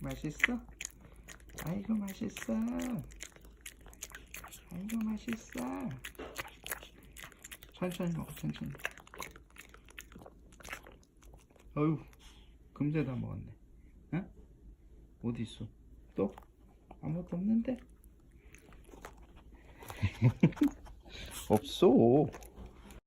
맛있어? 아이고 맛있어. 아이고 맛있어. 천천히 먹어, 천천히. 어휴, 금세 다 먹었네. 응? 어디 있어? 또? 아무것도 없는데? 없어.